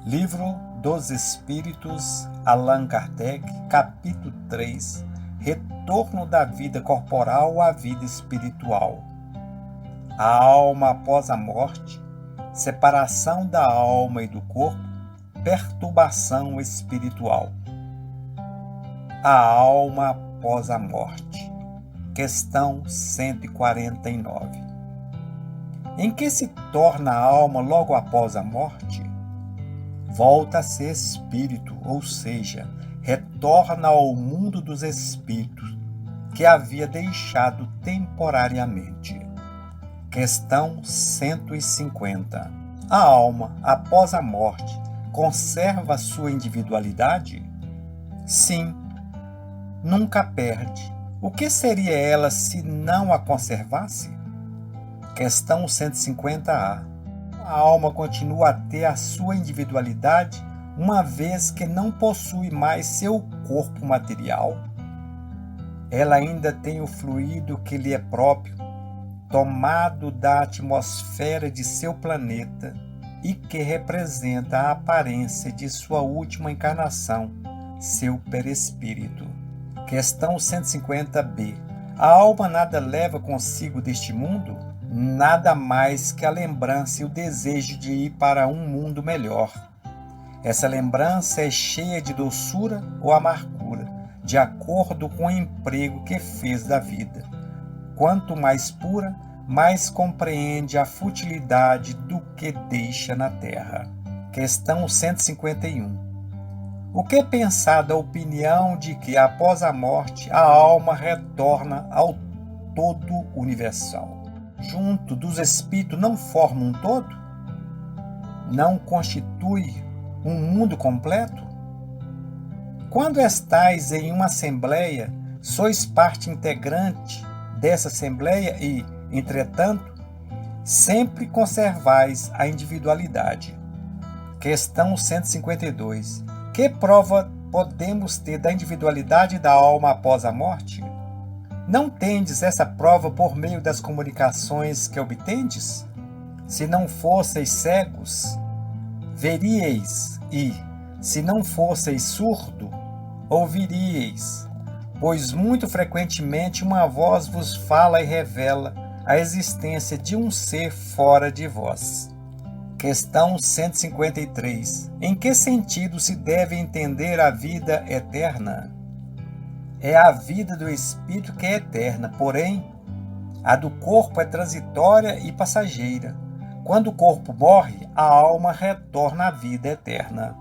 Livro dos Espíritos, Allan Kardec, capítulo 3, Retorno da vida corporal à vida espiritual. A alma após a morte, separação da alma e do corpo, perturbação espiritual. A alma após a morte. Questão 149. Em que se torna a alma logo após a morte? Volta a ser espírito, ou seja, retorna ao mundo dos espíritos que havia deixado temporariamente. Questão 150. A alma, após a morte, conserva sua individualidade? Sim, nunca perde. O que seria ela se não a conservasse? Questão 150A. A alma continua a ter a sua individualidade, uma vez que não possui mais seu corpo material. Ela ainda tem o fluido que lhe é próprio, tomado da atmosfera de seu planeta e que representa a aparência de sua última encarnação, seu perispírito. Questão 150b. A alma nada leva consigo deste mundo? Nada mais que a lembrança e o desejo de ir para um mundo melhor. Essa lembrança é cheia de doçura ou amargura, de acordo com o emprego que fez da vida. Quanto mais pura, mais compreende a futilidade do que deixa na terra. Questão 151. O que pensar da opinião de que, após a morte, a alma retorna ao todo universal? Junto dos espíritos não forma um todo? Não constitui um mundo completo? Quando estais em uma assembleia, sois parte integrante dessa assembleia e, entretanto, sempre conservais a individualidade. Questão 152. Que prova podemos ter da individualidade da alma após a morte? Não tendes essa prova por meio das comunicações que obtendes? Se não fosseis cegos, veríeis, e, se não fosseis surdo, ouviríeis, pois muito frequentemente uma voz vos fala e revela a existência de um ser fora de vós. Questão 153. Em que sentido se deve entender a vida eterna? É a vida do espírito que é eterna, porém, a do corpo é transitória e passageira. Quando o corpo morre, a alma retorna à vida eterna.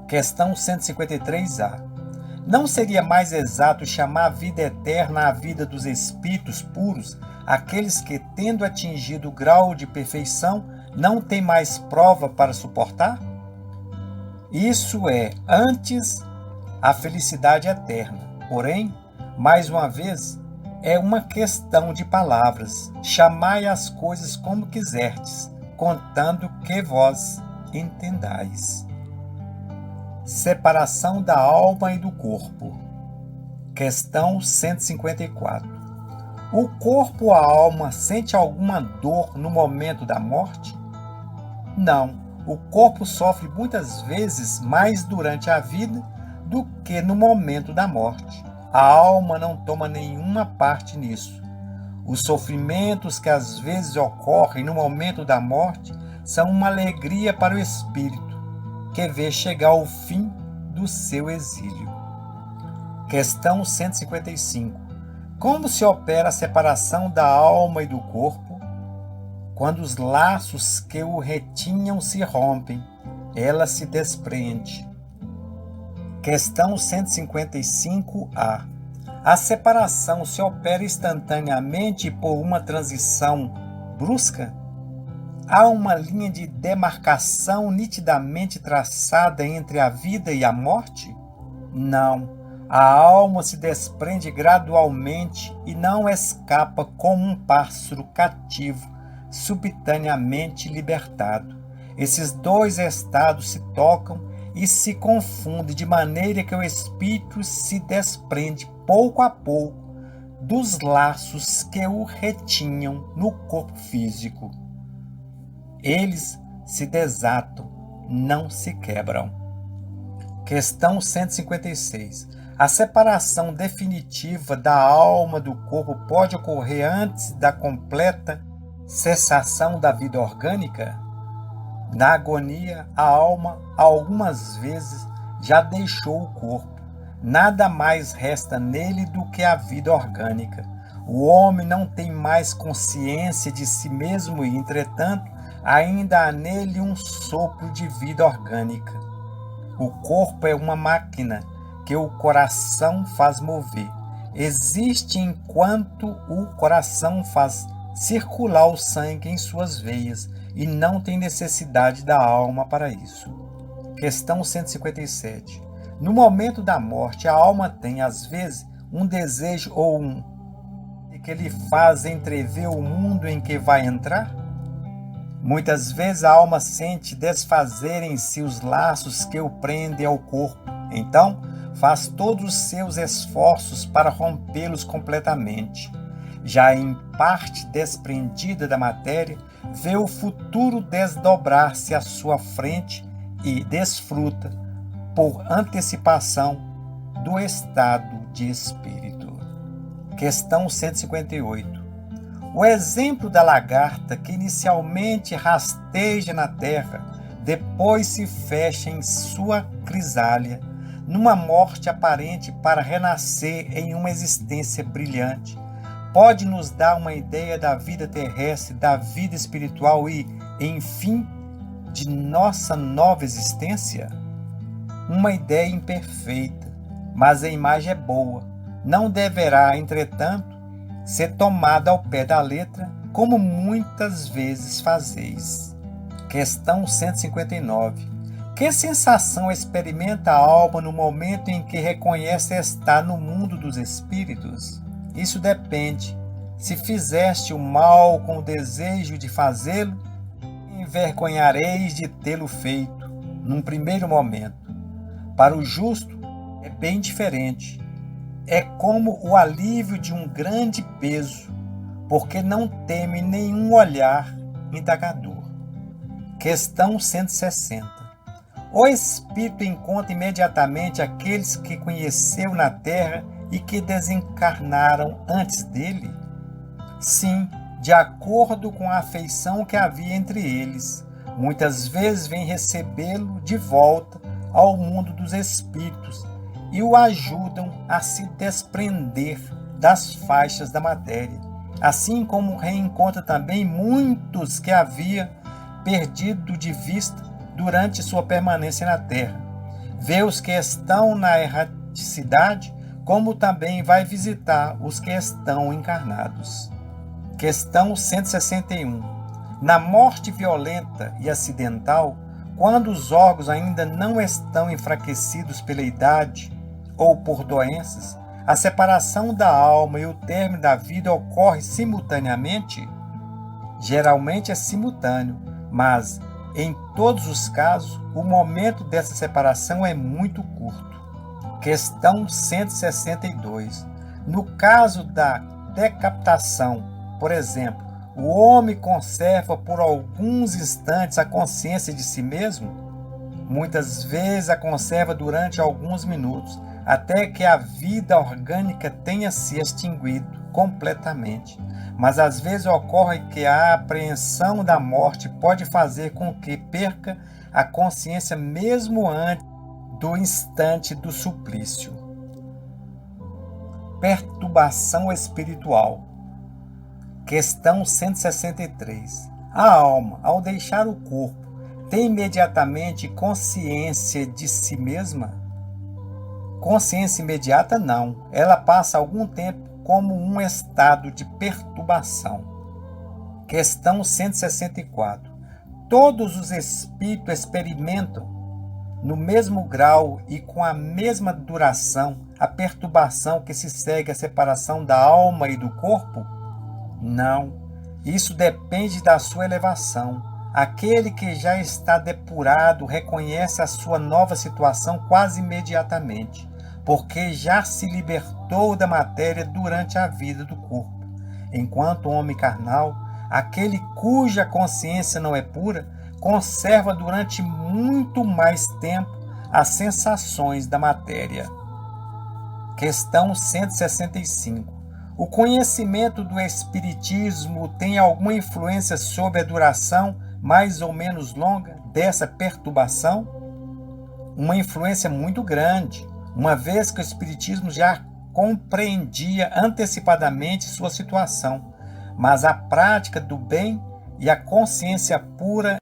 Questão 153A. Não seria mais exato chamar a vida eterna a vida dos espíritos puros, aqueles que, tendo atingido o grau de perfeição, não têm mais prova para suportar? Isso é, antes, a felicidade eterna. Porém, mais uma vez, é uma questão de palavras. Chamai as coisas como quiserdes, contando que vós entendais. Separação da alma e do corpo. Questão 154. O corpo ou a alma sente alguma dor no momento da morte? Não. O corpo sofre muitas vezes mais durante a vida do que no momento da morte. A alma não toma nenhuma parte nisso. Os sofrimentos que às vezes ocorrem no momento da morte são uma alegria para o espírito, que vê chegar o fim do seu exílio. Questão 155. Como se opera a separação da alma e do corpo? Quando os laços que o retinham se rompem, ela se desprende. Questão 155A. A separação se opera instantaneamente por uma transição brusca? Há uma linha de demarcação nitidamente traçada entre a vida e a morte? Não. A alma se desprende gradualmente e não escapa como um pássaro cativo, subitaneamente libertado. Esses dois estados se tocam e se confunde de maneira que o espírito se desprende pouco a pouco dos laços que o retinham no corpo físico. Eles se desatam não se quebram. Questão 156. A separação definitiva da alma do corpo pode ocorrer antes da completa cessação da vida orgânica? Na agonia, a alma algumas vezes já deixou o corpo. Nada mais resta nele do que a vida orgânica. O homem não tem mais consciência de si mesmo e, entretanto, ainda há nele um sopro de vida orgânica. O corpo é uma máquina que o coração faz mover. Existe enquanto o coração faz circular o sangue em suas veias e não tem necessidade da alma para isso. Questão 157. No momento da morte, a alma tem, às vezes, um desejo ou que lhe faz entrever o mundo em que vai entrar? Muitas vezes a alma sente desfazerem-se os laços que o prendem ao corpo. Então, faz todos os seus esforços para rompê-los completamente. Já em parte desprendida da matéria, vê o futuro desdobrar-se à sua frente e desfruta, por antecipação, do estado de espírito. Questão 158. O exemplo da lagarta que inicialmente rasteja na terra, depois se fecha em sua crisália, numa morte aparente para renascer em uma existência brilhante, pode nos dar uma ideia da vida terrestre, da vida espiritual e, enfim, de nossa nova existência? Uma ideia imperfeita, mas a imagem é boa. Não deverá, entretanto, ser tomada ao pé da letra, como muitas vezes fazeis. Questão 159. Que sensação experimenta a alma no momento em que reconhece estar no mundo dos espíritos? Isso depende. Se fizeste o mal com o desejo de fazê-lo, envergonhareis de tê-lo feito, num primeiro momento. Para o justo, é bem diferente. É como o alívio de um grande peso, porque não teme nenhum olhar indagador. Questão 160. O Espírito encontra imediatamente aqueles que conheceu na terra e que desencarnaram antes dele? Sim, de acordo com a afeição que havia entre eles. Muitas vezes vem recebê-lo de volta ao mundo dos espíritos e o ajudam a se desprender das faixas da matéria, assim como reencontra também muitos que havia perdido de vista durante sua permanência na terra. Vê os que estão na erraticidade, como também vai visitar os que estão encarnados. Questão 161. Na morte violenta e acidental, quando os órgãos ainda não estão enfraquecidos pela idade ou por doenças, a separação da alma e o término da vida ocorre simultaneamente? Geralmente é simultâneo, mas, em todos os casos, o momento dessa separação é muito curto. Questão 162. No caso da decapitação, por exemplo, o homem conserva por alguns instantes a consciência de si mesmo? Muitas vezes a conserva durante alguns minutos, até que a vida orgânica tenha se extinguido completamente. Mas às vezes ocorre que a apreensão da morte pode fazer com que perca a consciência mesmo antes do instante do suplício. Perturbação espiritual. Questão 163. A alma, ao deixar o corpo, tem imediatamente consciência de si mesma? Consciência imediata não. Ela passa algum tempo como um estado de perturbação. Questão 164. Todos os espíritos experimentam, no mesmo grau e com a mesma duração, a perturbação que se segue à separação da alma e do corpo? Não. Isso depende da sua elevação. Aquele que já está depurado reconhece a sua nova situação quase imediatamente, porque já se libertou da matéria durante a vida do corpo. Enquanto o homem carnal, aquele cuja consciência não é pura, conserva durante muito mais tempo as sensações da matéria. Questão 165. O conhecimento do Espiritismo tem alguma influência sobre a duração mais ou menos longa dessa perturbação? Uma influência muito grande, uma vez que o Espiritismo já compreendia antecipadamente sua situação, mas a prática do bem e a consciência pura